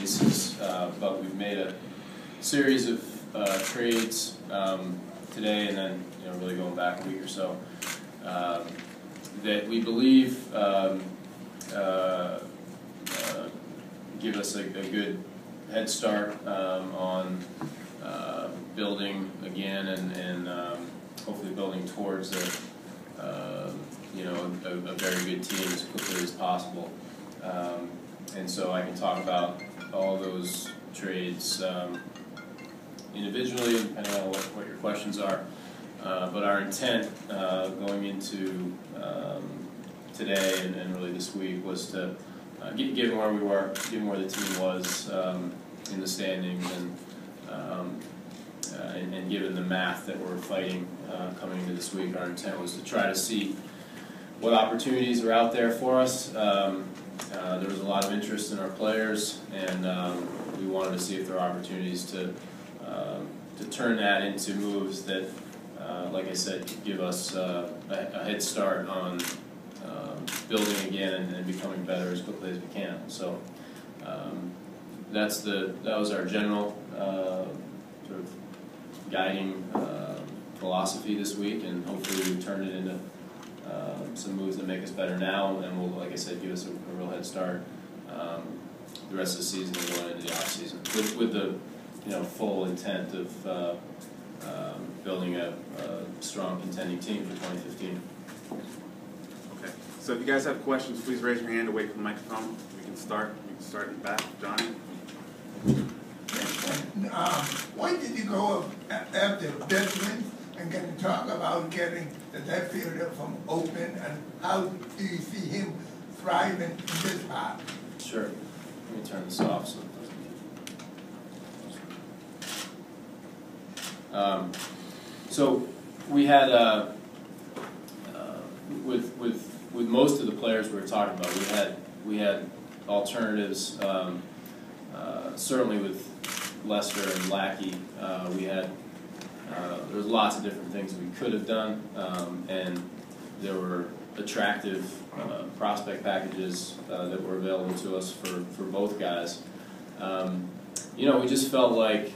basis, but we've made a series of trades today, and then really going back a week or so, that we believe give us a good head start on building again and hopefully building towards a very good team as quickly as possible. And so I can talk about all those trades individually, depending on what your questions are. But our intent going into today and really this week was to, given where we were, given where the team was in the standings, and given the math that we're fighting coming into this week, our intent was to try to see what opportunities are out there for us. There was a lot of interest in our players, and we wanted to see if there are opportunities to turn that into moves that, like I said, could give us a head start on building again and becoming better as quickly as we can. So that was our general sort of guiding philosophy this week, and hopefully we've turned it into some moves that make us better now, and will, like I said, give us a real head start the rest of the season and going into the off season with the full intent of building a strong contending team for 2015. Okay. So if you guys have questions, please raise your hand away from the microphone. We can start. We can start in the back. Johnny. Why did you go after veterans and can you talk about getting the left fielder from Oakland, and how do you see him thriving in this part? Sure. Let me turn this off so it doesn't. So we had with most of the players we were talking about, we had alternatives. Certainly with Lester and Lackey, we had there was lots of different things we could have done, and there were attractive prospect packages that were available to us for both guys. We just felt like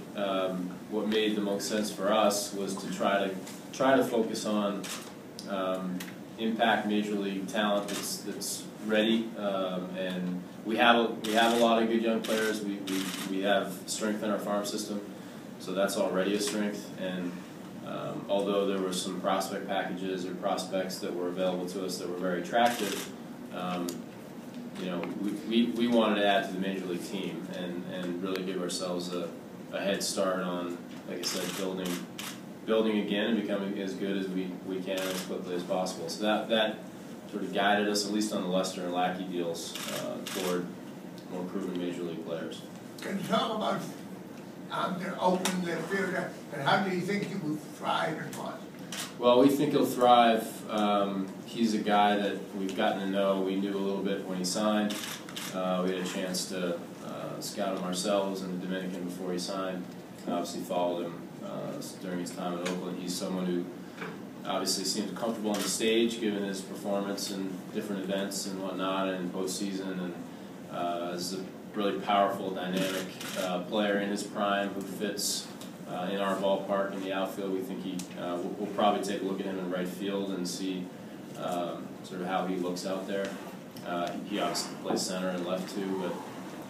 what made the most sense for us was to try to focus on impact major league talent that's ready, and we have a lot of good young players. We have strength in our farm system, so that's already a strength. And although there were some prospect packages or prospects that were available to us that were very attractive, we wanted to add to the major league team and really give ourselves a head start on, like I said, building again and becoming as good as we can as quickly as possible. So that sort of guided us, at least on the Lester and Lackey deals, toward more proven major league players. Can you talk about the Oakland left fielder, and how do you think he will thrive in Boston? Well, we think he'll thrive. He's a guy that we've gotten to know. We knew a little bit when he signed. We had a chance to scout him ourselves in the Dominican before he signed. Obviously followed him during his time in Oakland. He's someone who obviously seems comfortable on the stage given his performance in different events and whatnot, and postseason, and is a really powerful, dynamic player in his prime who fits in our ballpark in the outfield. We think we'll probably take a look at him in right field and see sort of how he looks out there. He obviously plays center and left too, but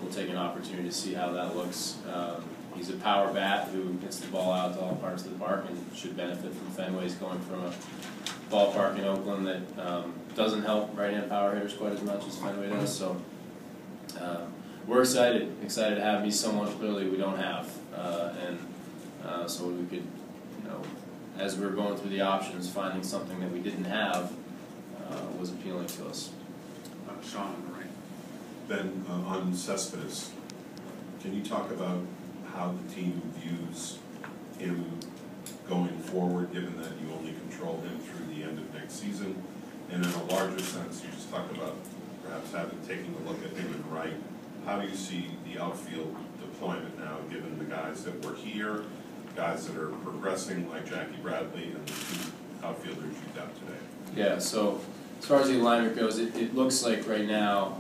we'll take an opportunity to see how that looks. He's a power bat who hits the ball out to all parts of the park and should benefit from Fenway. He's going from a ballpark in Oakland that doesn't help right-hand power hitters quite as much as Fenway does. So we're excited to have him. He's someone clearly we don't have, so we could, as we were going through the options, finding something that we didn't have was appealing to us. Sean on the right. Ben, on Cespedes, can you talk about how the team views him going forward, given that you only control him through the end of next season? And in a larger sense, you just talked about perhaps taking a look at him in right. How do you see the outfield deployment now, given the guys that were here, guys that are progressing like Jackie Bradley, and the two outfielders you got today? Yeah, so as far as the alignment goes, it looks like right now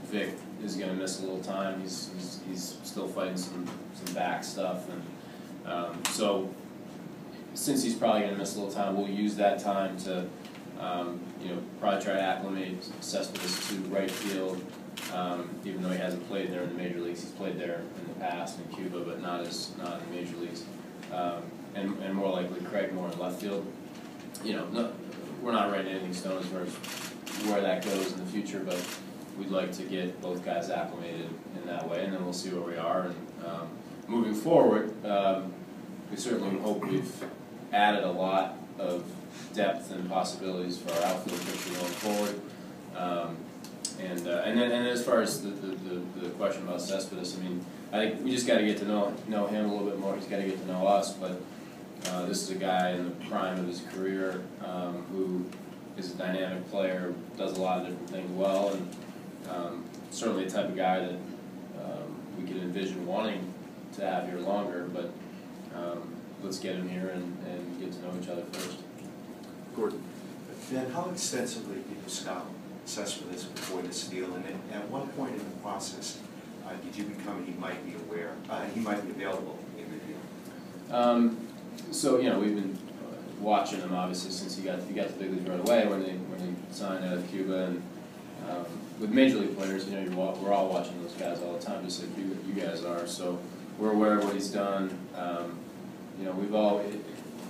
Vic is going to miss a little time. He's still fighting some back stuff, and so since he's probably going to miss a little time, we'll use that time to probably try to acclimate Cespedes to right field. Even though he hasn't played there in the major leagues, he's played there in the past in Cuba, but not in the major leagues. And more likely Craig Moore in left field. We're not writing anything stone as far as where that goes in the future, but we'd like to get both guys acclimated in that way, and then we'll see where we are. And moving forward, we certainly hope we've added a lot of depth and possibilities for our outfield picture going forward. And then as far as the question about Cespedes, I mean, I think we just got to get to know him a little bit more. He's got to get to know us, but this is a guy in the prime of his career who is a dynamic player, does a lot of different things well, and certainly the type of guy that we could envision wanting to have here longer, but let's get him here and get to know each other first. Gordon. Ben, how extensively did you scout Cespedes before this deal, and at what point in the process did you become he might be available in the deal? So we've been watching him obviously since he got the big leagues right away when he signed out of Cuba, and with major league players, we're all watching those guys all the time, just like you guys are. So we're aware of what he's done.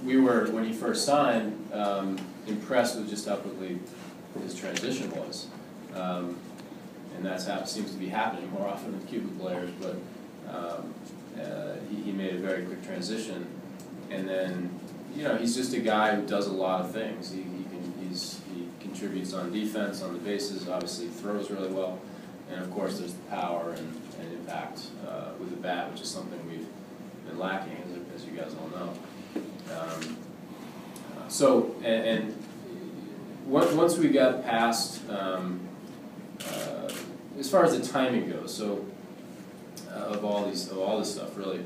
We were when he first signed impressed with just how quickly his transition was, and that seems to be happening more often with Cuban players. But he made a very quick transition, and then he's just a guy who does a lot of things. He contributes on defense, on the bases. Obviously, throws really well, and of course, there's the power and impact with the bat, which is something we've been lacking, as you guys all know. Once we got past, as far as the timing goes, so of all this stuff, really,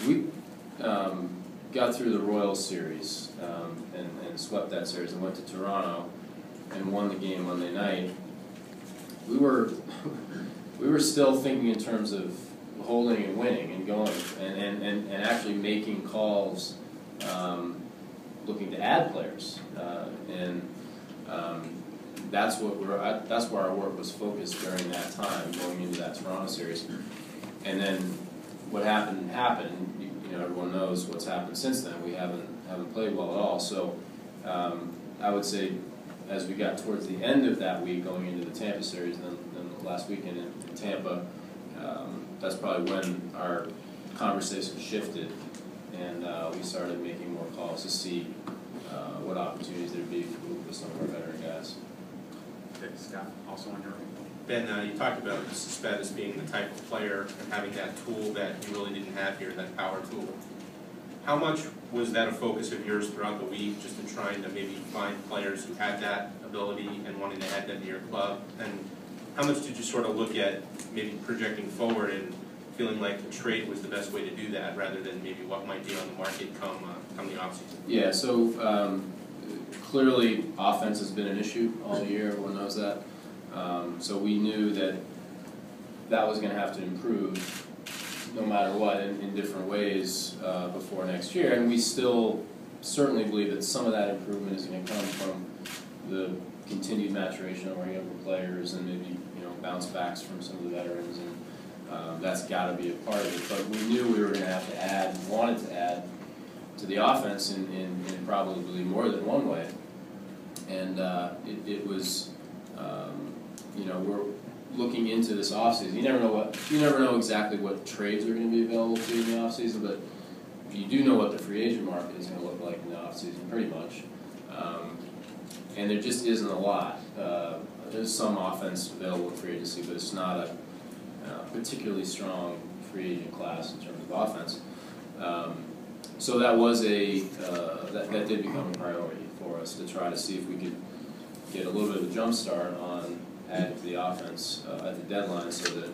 we got through the Royals series and swept that series and went to Toronto and won the game Monday night. We were still thinking in terms of holding and winning and going and actually making calls, looking to add players, that's where our work was focused during that time, going into that Toronto series. And then what happened. Everyone knows what's happened since then. We haven't played well at all. So I would say, as we got towards the end of that week, going into the Tampa series, and then the last weekend in Tampa, that's probably when our conversation shifted, and we started making more calls to see what opportunities there'd be with some of our veteran guys. Okay, Scott, also on your end. Ben, you talked about Cespedes being the type of player and having that tool that you really didn't have here, that power tool. How much was that a focus of yours throughout the week, just in trying to maybe find players who had that ability and wanting to add them to your club? And how much did you sort of look at maybe projecting forward and feeling like the trade was the best way to do that, rather than maybe what might be on the market come the offseason? Yeah, so clearly offense has been an issue all year. Everyone knows that. So we knew that was going to have to improve no matter what in different ways before next year. And we still certainly believe that some of that improvement is going to come from the continued maturation of our younger players and maybe bounce backs from some of the veterans, and that's got to be a part of it. But we knew we were going to have to wanted to add to the offense in probably more than one way. And it was, we're looking into this offseason. You never know exactly what trades are going to be available to you in the offseason, but you do know what the free agent market is going to look like in the offseason, pretty much. And there just isn't a lot. There's some offense available in free agency, but it's not a particularly strong free agent class in terms of offense. So that was that did become a priority for us, to try to see if we could get a little bit of a jump start on adding to the offense at the deadline, so that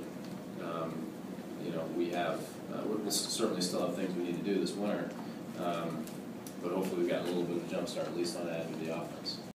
we'll certainly still have things we need to do this winter, but hopefully we've got a little bit of a jump start at least on adding to the offense.